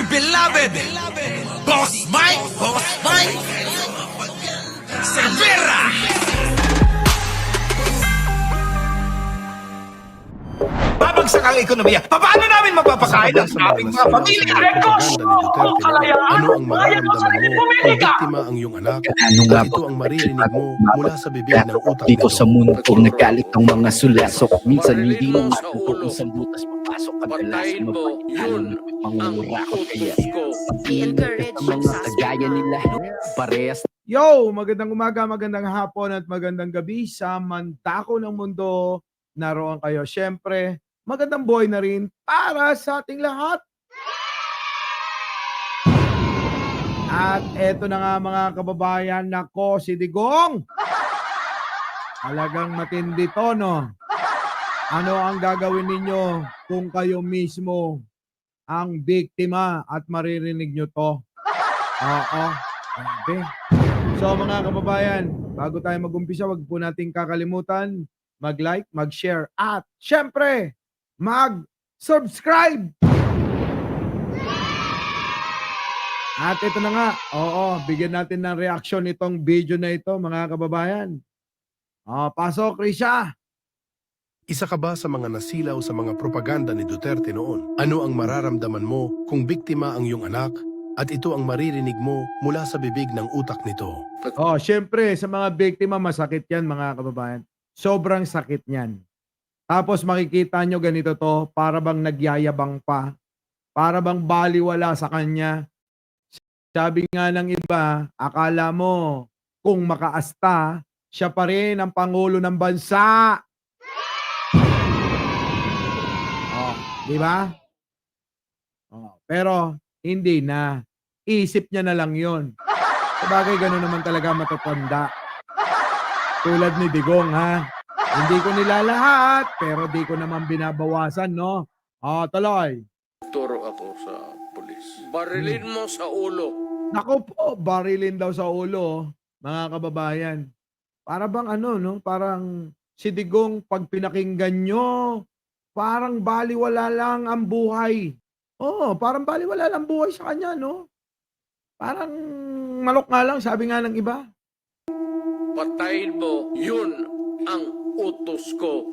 beloved Boss Mike Cervera. Babagsak ang ekonomiya. Paano namin mapapakain ang aming mga pamilya? Negosyo o kalayaan, ano ang mararamdaman mo kung biktima ang iyong anak Ano nga at ito ang maririnig mo mula sa bibig ng utak dito nito? sa mundo nagkalit ng mga sulasok. Minsan hindi mo matuto isang butas papasok. Kadalas mapagkakalang pangurakot. Kaya pag-iingat sa mga kagaya nila, parehas. Yo! Magandang umaga, magandang hapon at magandang gabi sa mandako ng mundo. Naroon kayo. Siyempre, magandang buhay na rin para sa ating lahat. At eto na nga mga kababayan, nako si Digong. Talagang matindi to, no? Ano ang gagawin ninyo kung kayo mismo ang biktima at maririnig nyo to? Oo. Grabe. So mga kababayan, bago tayo mag-umpisa, wag po nating kakalimutan mag-like, mag-share at syempre mag-subscribe. At ito na nga, bigyan natin ng reaction itong video na ito mga kababayan. Pasok Risha. Isa ka ba sa mga nasilaw sa mga propaganda ni Duterte noon? Ano ang mararamdaman mo kung biktima ang iyong anak at ito ang maririnig mo mula sa bibig ng utak nito? Syempre sa mga biktima masakit yan mga kababayan. Sobrang sakit niyan. Tapos makikita nyo ganito to, para bang nagyayabang pa, para bang baliwala sa kanya. Sabi nga ng iba, akala mo kung makaasta, siya pa rin ang Pangulo ng bansa. Di ba? Pero hindi na. Isip niya na lang yon. Sabagay gano'n naman talaga matatanda. Tulad ni Digong, ha? Hindi ko nilalahat, pero di ko naman binabawasan, no? Tuloy. Turo ako sa pulis. Barilin mo sa ulo. Nako po, barilin daw sa ulo, mga kababayan. Para bang ano, no? Parang si Digong, pag pinakinggan nyo, parang baliwala lang ang buhay. Parang baliwala lang buhay sa kanya, no? Parang manok nga lang, sabi nga ng iba. Patayin mo, yun ang utos ko.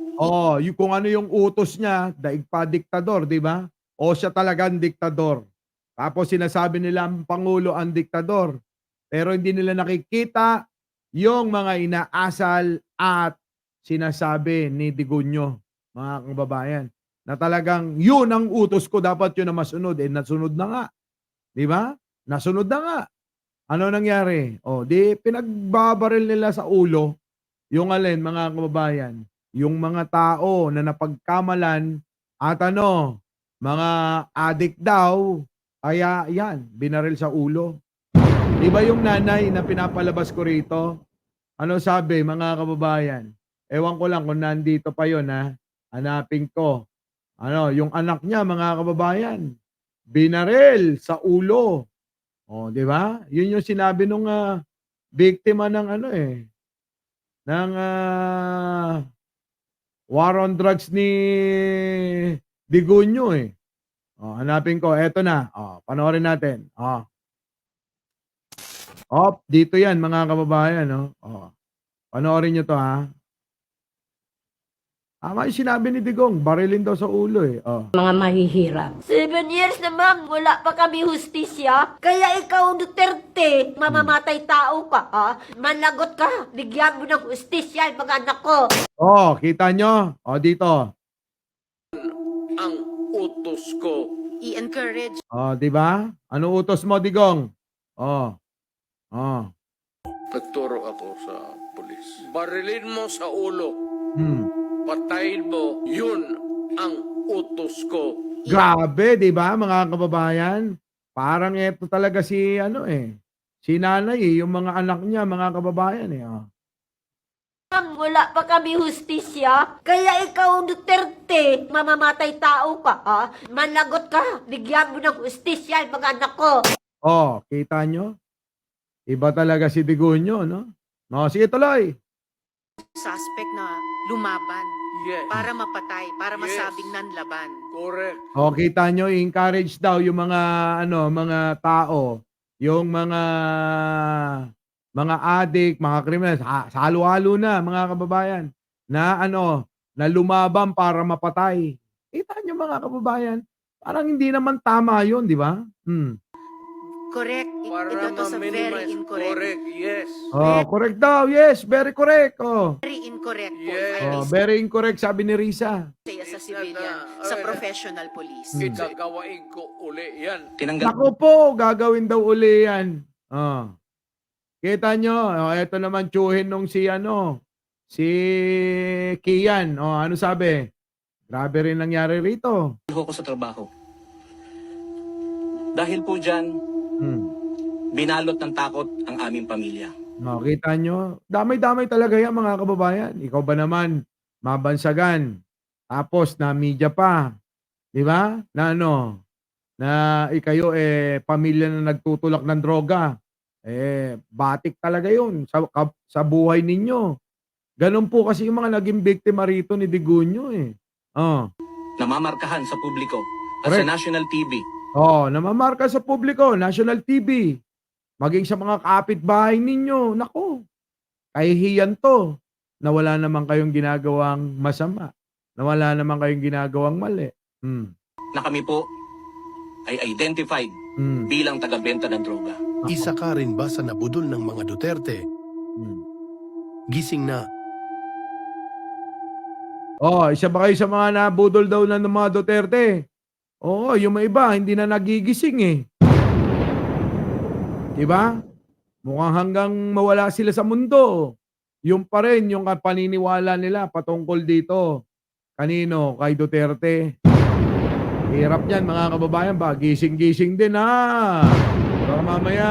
Yung kung ano yung utos niya, daig pa diktador, di ba? O siya talagang diktador. Tapos sinasabi nila ang Pangulo ang diktador. Pero hindi nila nakikita yung mga inaasal at sinasabi ni Digunyo, mga kababayan, na talagang yun ang utos ko, dapat yun na masunod. Nasunod na nga. Di ba? Nasunod na nga. Ano nangyari? Di pinagbabaril nila sa ulo yung alin, mga kababayan, yung mga tao na napagkamalan at mga adik daw, kaya yan, binaril sa ulo. Diba yung nanay na pinapalabas ko rito? Ano sabi, mga kababayan? Ewan ko lang kung nandito pa yun, ha? Hanapin ko. Yung anak niya, mga kababayan, binaril sa ulo. Di ba? Yun yung sinabi nung biktima ng ng war on drugs ni Digunyo eh. Hanapin ko. Eto na. Panoorin natin. Dito yan mga kababayan. Panoorin nyo to, ha. Tama yung sinabi ni Digong, barilin daw sa ulo eh. Mga mahihirap. 7 years na ma'am, wala pa kami hustisya. Kaya ikaw, Duterte, mamamatay tao ka, ha? Managot ka, bigyan mo ng hustisya yung mga anak ko. Kita nyo? Dito. Ang utos ko. I-encourage. Di ba? Ano utos mo, Digong? Nagturo ako sa pulis. Barilin mo sa ulo. Patayin mo, yun ang utos ko. Grabe, di ba, mga kababayan? Parang ito talaga si si nanay yung mga anak niya, mga kababayan Ma'am, wala pa kami hustisya. Kaya ikaw, Duterte, mamamatay tao ka, ha? Managot ka, bigyan mo ng hustisya yung mga anak ko. Kita nyo? Iba talaga si Digunyo, no? Sige, tuloy. Suspect na lumaban Yes. para mapatay, para Yes. masabing nanlaban. Correct. O, kita nyo, encourage daw yung mga, mga tao, yung mga adik, mga kriminal, sa halo-halo na, mga kababayan, na na lumaban para mapatay. Kita nyo, mga kababayan, parang hindi naman tama yun, di ba? Correct. Para Ito sa very ma-minimize. incorrect. Correct, yes. Oh, correct daw. Yes, very correct. Oh. Very incorrect po. Yes. At Oh, least very incorrect, sabi ni Risa. sa civilian, sa professional police. Gagawain ko uli yan. Naku po, gagawin daw uli yan. Oh. Kita nyo, eto naman tsuhin nung si Kian. Oh, ano sabi? Grabe rin nangyari rito. ko sa trabaho. Dahil po dyan, binalot ng takot ang aming pamilya. No, kita nyo, damay-damay talaga yan, mga kababayan. Ikaw ba naman, mabansagan. Tapos na media pa. Di ba? Na kayo pamilya na nagtutulak ng droga. Batik talaga yun sa buhay ninyo. Ganun po kasi yung mga naging biktima rito ni Digunyo Namamarkahan sa publiko at Correct. sa national TV. Namamarka sa publiko, national TV. Maging sa mga kapitbahay ninyo. Nako, kahihiyan to. Na wala naman kayong ginagawang masama. Na wala naman kayong ginagawang mali. Na kami po ay identified bilang taga-benta ng droga. Isa ka rin ba sa nabudol ng mga Duterte? Gising na. Isa ba kayo sa mga nabudol daw ng mga Duterte? Oo, yung mga iba, hindi na nagigising Diba? Mukhang hanggang mawala sila sa mundo. Yung pa rin, yung paniniwala nila patungkol dito. Kanino? Kay Duterte. Hirap yan, mga kababayan ba? Gising-gising din Baka mamaya,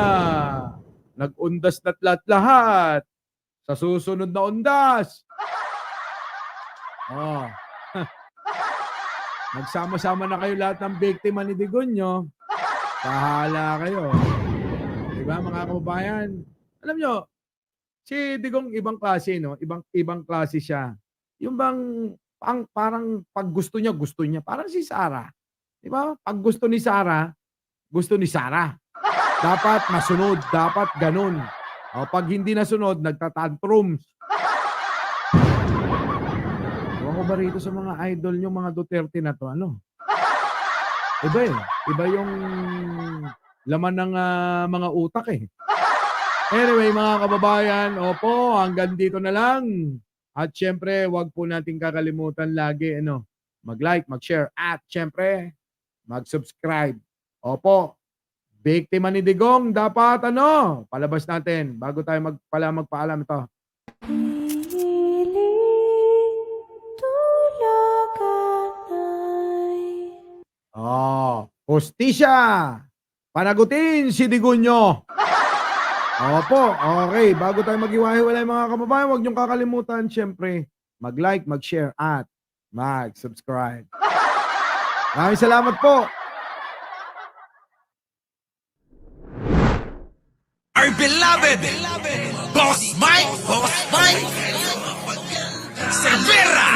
nag-undas na't lahat-lahat. Sa susunod na undas. Nagsama-sama na kayo lahat ng biktima ni Digunyo. Bahala kayo. Diba, mga kababayan? Alam nyo, si Digong ibang klase, no? Ibang klase siya. Yung bang parang pag gusto niya. Parang si Sara. Diba? Pag gusto ni Sara. Dapat masunod. Dapat ganun. Pag hindi nasunod, nagtatantrums. Ewan ko ba rito sa mga idol nyo, mga Duterte na to, Iba Iba yung laman ng mga utak Anyway, mga kababayan, hanggang dito na lang. At syempre, wag po natin kakalimutan lagi, mag-like, mag-share, at syempre, mag-subscribe. Biktima ni Digong, dapat palabas natin bago tayo magpaalam ito. Hustisya! Panagutin si Digunyo! Okay. Bago tayo mag-iwahiwalay, mga kababayan, huwag niyong kakalimutan, syempre, mag-like, mag-share, at mag-subscribe. Maraming salamat po! Our beloved Boss Mike Cervera.